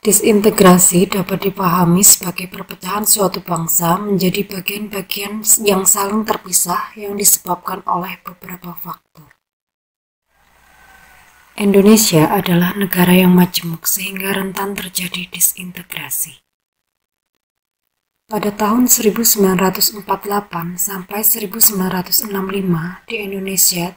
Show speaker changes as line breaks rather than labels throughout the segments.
Disintegrasi dapat dipahami sebagai perpecahan suatu bangsa menjadi bagian-bagian yang saling terpisah yang disebabkan oleh beberapa faktor. Indonesia adalah negara yang majemuk sehingga rentan terjadi disintegrasi. Pada tahun 1948 sampai 1965 di Indonesia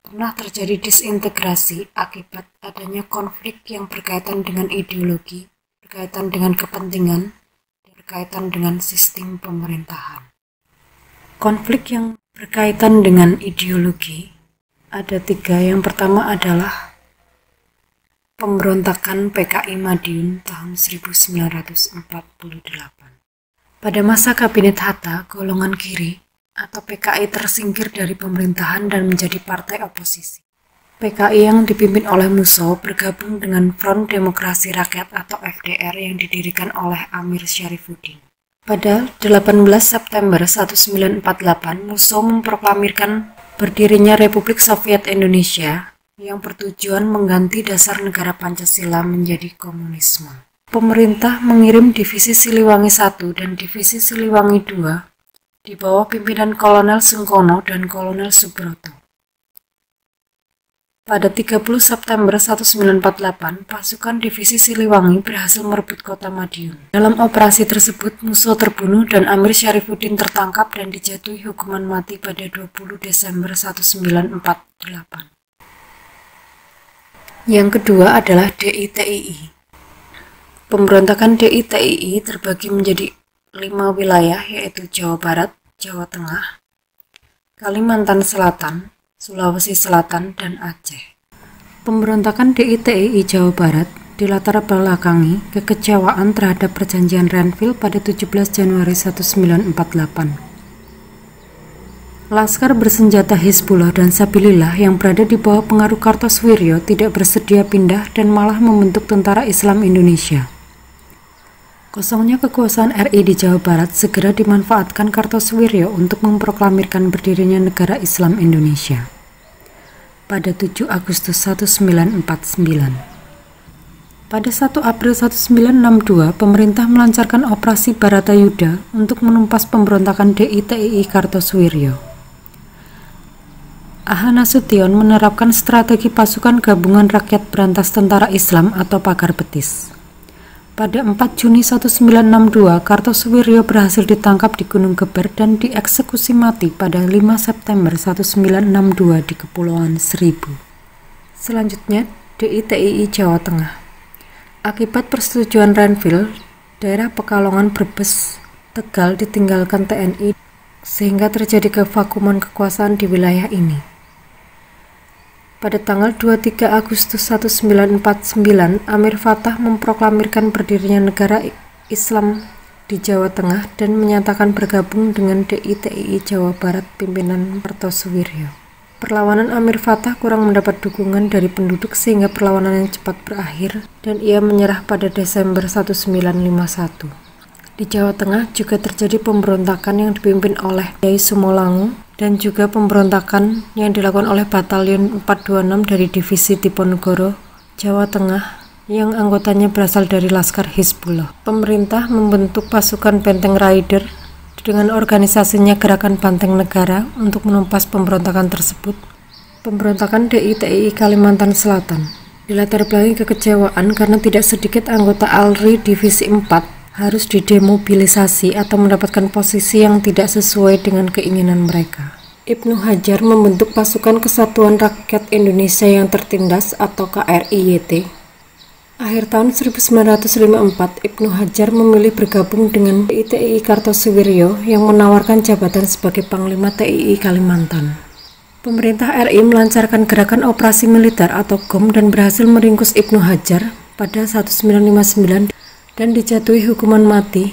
pernah terjadi disintegrasi akibat adanya konflik yang berkaitan dengan ideologi, berkaitan dengan kepentingan, berkaitan dengan sistem pemerintahan. Konflik yang berkaitan dengan ideologi ada 3. Yang pertama adalah pemberontakan PKI Madiun tahun 1948. Pada masa Kabinet Hatta, golongan kiri atau PKI tersingkir dari pemerintahan dan menjadi partai oposisi. PKI yang dipimpin oleh Musso bergabung dengan Front Demokrasi Rakyat atau FDR yang didirikan oleh Amir Syarifuddin. Pada 18 September 1948, Musso memproklamirkan berdirinya Republik Soviet Indonesia yang bertujuan mengganti dasar negara Pancasila menjadi komunisme. Pemerintah mengirim Divisi Siliwangi I dan Divisi Siliwangi II di bawah pimpinan Kolonel Sungkono dan Kolonel Subroto. Pada 30 September 1948, pasukan Divisi Siliwangi berhasil merebut kota Madiun. Dalam operasi tersebut, Musso terbunuh dan Amir Syarifuddin tertangkap dan dijatuhi hukuman mati pada 20 Desember 1948. Yang kedua adalah DITII. Pemberontakan DITII terbagi menjadi 5 wilayah, yaitu Jawa Barat, Jawa Tengah, Kalimantan Selatan, Sulawesi Selatan, dan Aceh. Pemberontakan DITII Jawa Barat dilatar belakangi kekecewaan terhadap perjanjian Renville pada 17 Januari 1948. Laskar bersenjata Hizbullah dan Sabilillah yang berada di bawah pengaruh Kartosuwiryo tidak bersedia pindah dan malah membentuk Tentara Islam Indonesia. Kosongnya kekuasaan RI di Jawa Barat segera dimanfaatkan Kartosuwiryo untuk memproklamirkan berdirinya Negara Islam Indonesia pada 7 Agustus 1949. Pada 1 April 1962, pemerintah melancarkan operasi Baratayuda untuk menumpas pemberontakan DITII Kartosuwiryo. A.H. Nasution menerapkan strategi pasukan gabungan rakyat berantas tentara Islam atau pagar betis. Pada 4 Juni 1962, Kartosuwiryo berhasil ditangkap di Gunung Geber dan dieksekusi mati pada 5 September 1962 di Kepulauan Seribu. Selanjutnya, DITII Jawa Tengah. Akibat persetujuan Renville, daerah Pekalongan, Brebes, Tegal ditinggalkan TNI sehingga terjadi kevakuman kekuasaan di wilayah ini. Pada tanggal 23 Agustus 1949, Amir Fattah memproklamirkan berdirinya Negara Islam di Jawa Tengah dan menyatakan bergabung dengan DITII Jawa Barat pimpinan Kartosuwiryo. Perlawanan Amir Fattah kurang mendapat dukungan dari penduduk sehingga perlawanan yang cepat berakhir dan ia menyerah pada Desember 1951. Di Jawa Tengah juga terjadi pemberontakan yang dipimpin oleh Kyai Sumolango dan juga pemberontakan yang dilakukan oleh Batalion 426 dari Divisi Diponegoro, Jawa Tengah, yang anggotanya berasal dari Laskar Hizbullah. Pemerintah membentuk pasukan Benteng Rider dengan organisasinya Gerakan Banteng Negara untuk menumpas pemberontakan tersebut. Pemberontakan DITII Kalimantan Selatan dilatar belakangi kekecewaan karena tidak sedikit anggota ALRI Divisi 4 harus didemobilisasi atau mendapatkan posisi yang tidak sesuai dengan keinginan mereka. Ibnu Hajar membentuk pasukan Kesatuan Rakyat Indonesia yang tertindas atau KRIYT. Akhir tahun 1954, Ibnu Hajar memilih bergabung dengan DITII Kartosuwiryo yang menawarkan jabatan sebagai Panglima TII Kalimantan. Pemerintah RI melancarkan gerakan operasi militer atau GOM dan berhasil meringkus Ibnu Hajar pada 1959 dan dijatuhi hukuman mati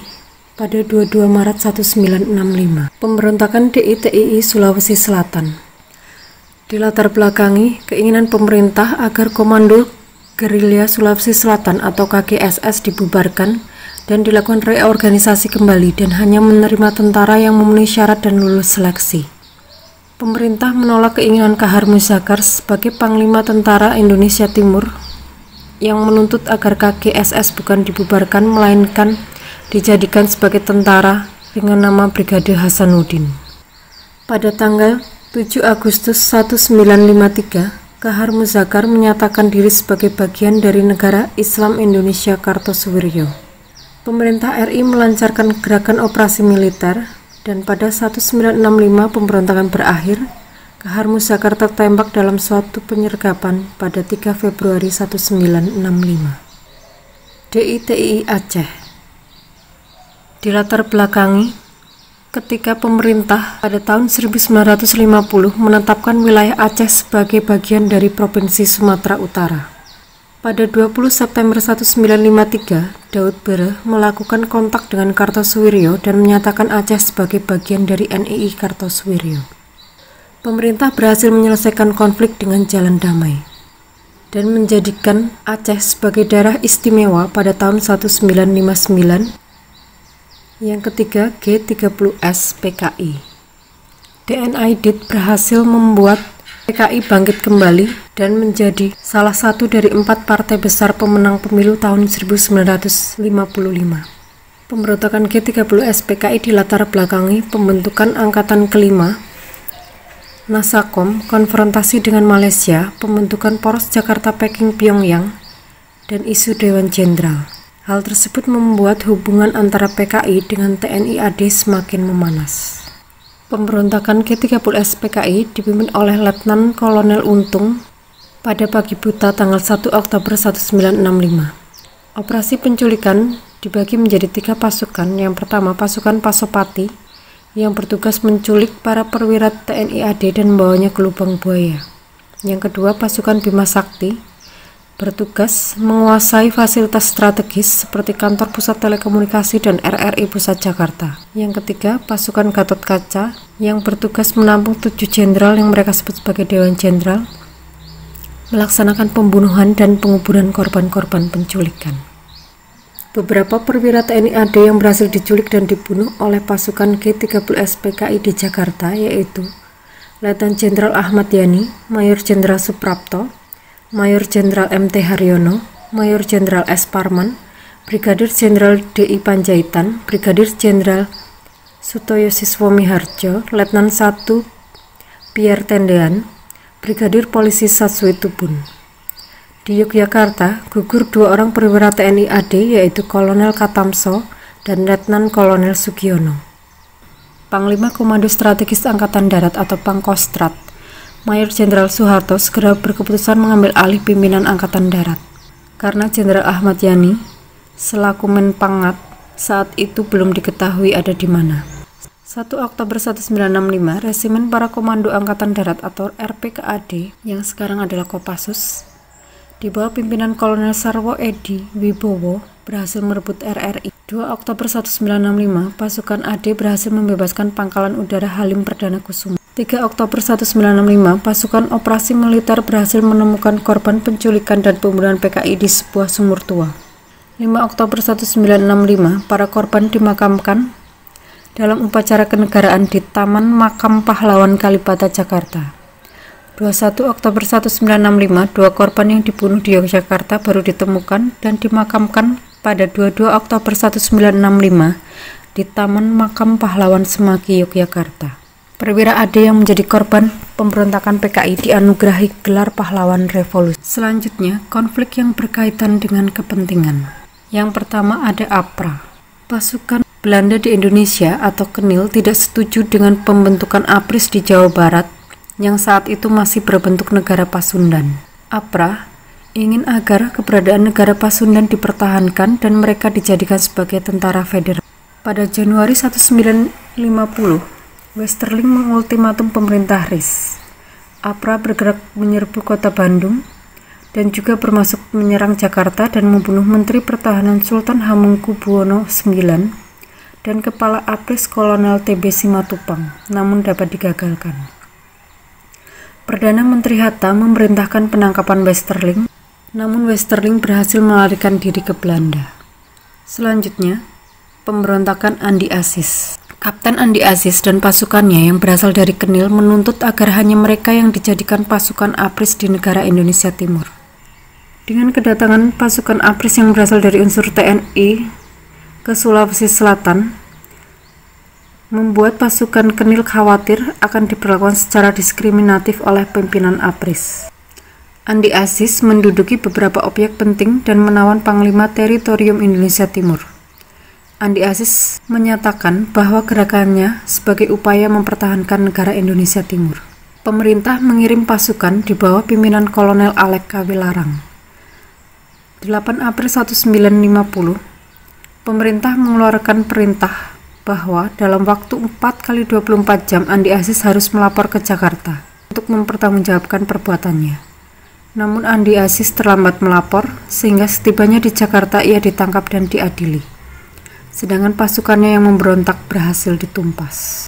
pada 22 Maret 1965. Pemberontakan DITII Sulawesi Selatan dilatar belakangi keinginan pemerintah agar Komando Gerilya Sulawesi Selatan atau KGSS dibubarkan dan dilakukan reorganisasi kembali dan hanya menerima tentara yang memenuhi syarat dan lulus seleksi. Pemerintah menolak keinginan Kahar Muzakar sebagai Panglima Tentara Indonesia Timur yang menuntut agar KGSS bukan dibubarkan melainkan dijadikan sebagai tentara dengan nama Brigade Hasanuddin. Pada tanggal 7 Agustus 1953, Kahar Muzakar menyatakan diri sebagai bagian dari Negara Islam Indonesia Kartosuwiryo. Pemerintah RI melancarkan gerakan operasi militer dan pada 1965 pemberontakan berakhir. Kahar Muzakar tertembak dalam suatu penyergapan pada 3 Februari 1965. DITII Aceh dilatar belakangi ketika pemerintah pada tahun 1950 menetapkan wilayah Aceh sebagai bagian dari Provinsi Sumatera Utara. Pada 20 September 1953, Daud Bereh melakukan kontak dengan Kartosuwiryo dan menyatakan Aceh sebagai bagian dari NII Kartosuwiryo. Pemerintah berhasil menyelesaikan konflik dengan jalan damai dan menjadikan Aceh sebagai daerah istimewa pada tahun 1959. Yang ketiga, G30S PKI. DNIDIT berhasil membuat PKI bangkit kembali dan menjadi salah satu dari 4 partai besar pemenang pemilu tahun 1955. Pemberontakan G30S PKI dilatar belakangi pembentukan Angkatan Kelima, Nasakom, konfrontasi dengan Malaysia, pembentukan poros Jakarta Peking Pyongyang, dan isu Dewan Jenderal. Hal tersebut membuat hubungan antara PKI dengan TNI AD semakin memanas. Pemberontakan G30S PKI dipimpin oleh Letnan Kolonel Untung pada pagi buta tanggal 1 Oktober 1965. Operasi penculikan dibagi menjadi 3 pasukan. Yang pertama, pasukan Pasopati yang bertugas menculik para perwira TNI AD dan membawanya ke lubang buaya. Yang kedua, pasukan Bima Sakti bertugas menguasai fasilitas strategis seperti kantor pusat telekomunikasi dan RRI Pusat Jakarta. Yang ketiga, pasukan Gatot Kaca yang bertugas menampung 7 jenderal yang mereka sebut sebagai Dewan Jenderal, melaksanakan pembunuhan dan penguburan korban-korban penculikan. Beberapa perwira TNI AD yang berhasil diculik dan dibunuh oleh pasukan G30S PKI di Jakarta yaitu Letnan Jenderal Ahmad Yani, Mayor Jenderal Suprapto, Mayor Jenderal MT Haryono, Mayor Jenderal S. Parman, Brigadir Jenderal DI Panjaitan, Brigadir Jenderal Sutoyo Siswomiharjo, Letnan 1 Pierre Tendean, Brigadir Polisi Satsui Tubun. Di Yogyakarta, gugur 2 orang perwira TNI AD yaitu Kolonel Katamso dan Letnan Kolonel Sugiono. Panglima Komando Strategis Angkatan Darat atau Pangkostrat, Mayor Jenderal Soeharto segera berkeputusan mengambil alih pimpinan Angkatan Darat karena Jenderal Ahmad Yani selaku Menpangat saat itu belum diketahui ada di mana. 1 Oktober 1965, Resimen Para Komando Angkatan Darat atau RPKAD yang sekarang adalah Kopassus di bawah pimpinan Kolonel Sarwo Edi Wibowo berhasil merebut RRI. 2 Oktober 1965, pasukan AD berhasil membebaskan pangkalan udara Halim Perdana Kusuma. 3 Oktober 1965, pasukan operasi militer berhasil menemukan korban penculikan dan pembunuhan PKI di sebuah sumur tua. 5 Oktober 1965, para korban dimakamkan dalam upacara kenegaraan di Taman Makam Pahlawan Kalibata, Jakarta. 21 Oktober 1965, 2 korban yang dibunuh di Yogyakarta baru ditemukan dan dimakamkan pada 22 Oktober 1965 di Taman Makam Pahlawan Semaki, Yogyakarta. Perwira AD yang menjadi korban pemberontakan PKI dianugerahi gelar pahlawan revolusi. Selanjutnya, konflik yang berkaitan dengan kepentingan. Yang pertama ada APRA. Pasukan Belanda di Indonesia atau KENIL tidak setuju dengan pembentukan APRIS di Jawa Barat yang saat itu masih berbentuk negara Pasundan. APRA ingin agar keberadaan negara Pasundan dipertahankan dan mereka dijadikan sebagai tentara federal. Pada Januari 1950, Westerling mengultimatum pemerintah RIS. APRA bergerak menyerbu kota Bandung dan juga bermaksud menyerang Jakarta dan membunuh Menteri Pertahanan Sultan Hamengkubuwono IX dan Kepala APRIS Kolonel TB Simatupang, namun dapat digagalkan. Perdana Menteri Hatta memerintahkan penangkapan Westerling, namun Westerling berhasil melarikan diri ke Belanda. Selanjutnya, pemberontakan Andi Aziz. Kapten Andi Aziz dan pasukannya yang berasal dari KENIL menuntut agar hanya mereka yang dijadikan pasukan APRIS di negara Indonesia Timur. Dengan kedatangan pasukan APRIS yang berasal dari unsur TNI ke Sulawesi Selatan, membuat pasukan Kenil khawatir akan diperlakukan secara diskriminatif oleh pimpinan APRIS. Andi Aziz menduduki beberapa objek penting dan menawan Panglima Teritorium Indonesia Timur. Andi Aziz menyatakan bahwa gerakannya sebagai upaya mempertahankan negara Indonesia Timur. Pemerintah mengirim pasukan di bawah pimpinan Kolonel Alek Kawilarang. 8 April 1950, pemerintah mengeluarkan perintah bahwa dalam waktu 4x24 jam Andi Aziz harus melapor ke Jakarta untuk mempertanggungjawabkan perbuatannya. Namun Andi Aziz terlambat melapor, sehingga setibanya di Jakarta ia ditangkap dan diadili. Sedangkan pasukannya yang memberontak berhasil ditumpas.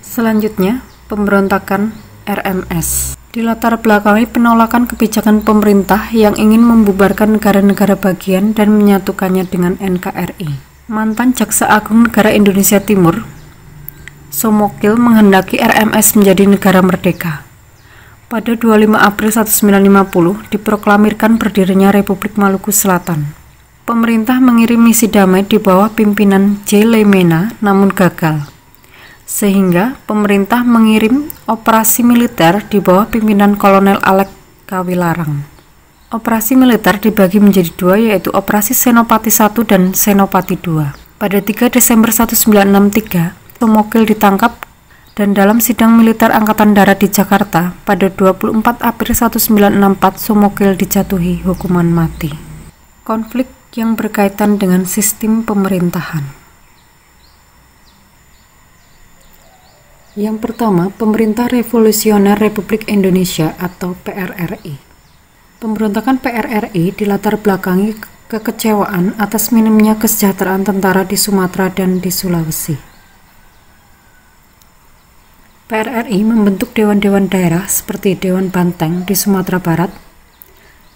Selanjutnya, pemberontakan RMS. Dilatar belakangi penolakan kebijakan pemerintah yang ingin membubarkan negara-negara bagian dan menyatukannya dengan NKRI. Mantan Jaksa Agung Negara Indonesia Timur, Somokil, menghendaki RMS menjadi negara merdeka. Pada 25 April 1950 diproklamirkan berdirinya Republik Maluku Selatan. Pemerintah mengirim misi damai di bawah pimpinan J. Lemena namun gagal, sehingga pemerintah mengirim operasi militer di bawah pimpinan Kolonel Alek Kawilarang. Operasi militer dibagi menjadi dua, yaitu Operasi Senopati I dan Senopati II. Pada 3 Desember 1963, Somokil ditangkap dan dalam sidang militer Angkatan Darat di Jakarta pada 24 April 1964 Somokil dijatuhi hukuman mati. Konflik yang berkaitan dengan sistem pemerintahan. Yang pertama, Pemerintah Revolusioner Republik Indonesia atau PRRI. Pemberontakan PRRI dilatar belakangi kekecewaan atas minimnya kesejahteraan tentara di Sumatera dan di Sulawesi. PRRI membentuk dewan-dewan daerah seperti Dewan Banteng di Sumatera Barat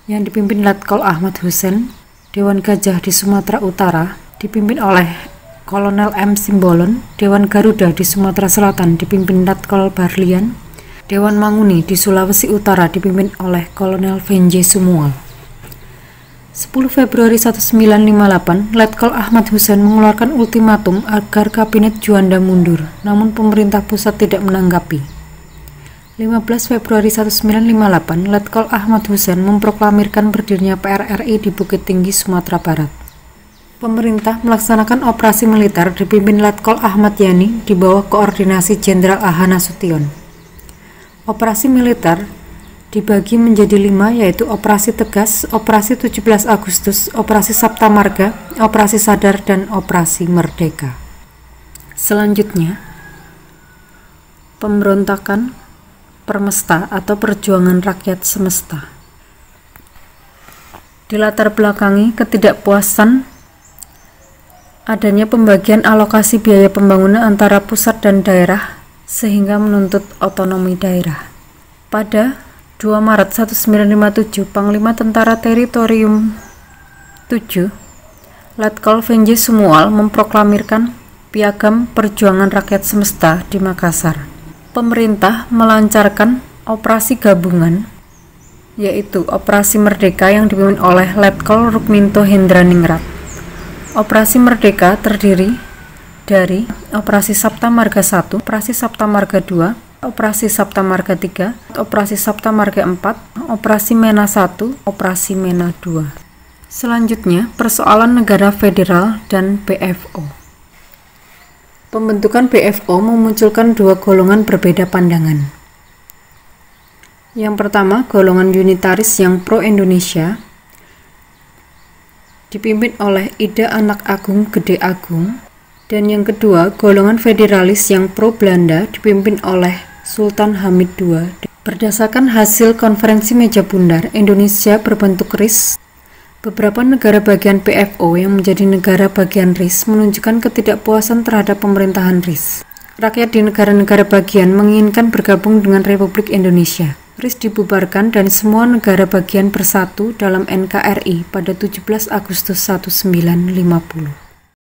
yang dipimpin Letkol Ahmad Hussein, Dewan Gajah di Sumatera Utara dipimpin oleh Kolonel M. Simbolon, Dewan Garuda di Sumatera Selatan dipimpin Letkol Barlian, Dewan Manguni di Sulawesi Utara dipimpin oleh Kolonel Venje Sumual. 10 Februari 1958, Letkol Ahmad Hussein mengeluarkan ultimatum agar Kabinet Juanda mundur, namun pemerintah pusat tidak menanggapi. 15 Februari 1958, Letkol Ahmad Hussein memproklamirkan berdirinya PRRI di Bukit Tinggi, Sumatera Barat. Pemerintah melaksanakan operasi militer dipimpin Letkol Ahmad Yani di bawah koordinasi Jenderal A.H. Nasution. Operasi militer dibagi menjadi 5, yaitu Operasi Tegas, Operasi 17 Agustus, Operasi Sapta Marga, Operasi Sadar, dan Operasi Merdeka. Selanjutnya, pemberontakan Permesta atau Perjuangan Rakyat Semesta. Dilatar belakangi ketidakpuasan adanya pembagian alokasi biaya pembangunan antara pusat dan daerah sehingga menuntut otonomi daerah. Pada 2 Maret 1957, Panglima Tentara Teritorium 7, Letkol Venje Sumual memproklamirkan Piagam Perjuangan Rakyat Semesta di Makassar. Pemerintah melancarkan operasi gabungan, yaitu Operasi Merdeka yang dipimpin oleh Letkol Rukminto Hendraningrat. Operasi Merdeka terdiri dari Operasi Sapta Marga 1, Operasi Sapta Marga 2, Operasi Sapta Marga 3, Operasi Sapta Marga 4, Operasi Mena 1, Operasi Mena 2. Selanjutnya, persoalan negara federal dan BFO. Pembentukan BFO memunculkan dua golongan berbeda pandangan. Yang pertama, golongan unitaris yang pro-Indonesia, dipimpin oleh Ida Anak Agung Gede Agung, dan yang kedua, golongan federalis yang pro-Belanda dipimpin oleh Sultan Hamid II. Berdasarkan hasil konferensi meja bundar, Indonesia berbentuk RIS. Beberapa negara bagian PFO yang menjadi negara bagian RIS menunjukkan ketidakpuasan terhadap pemerintahan RIS. Rakyat di negara-negara bagian menginginkan bergabung dengan Republik Indonesia. RIS dibubarkan dan semua negara bagian bersatu dalam NKRI pada 17 Agustus 1950.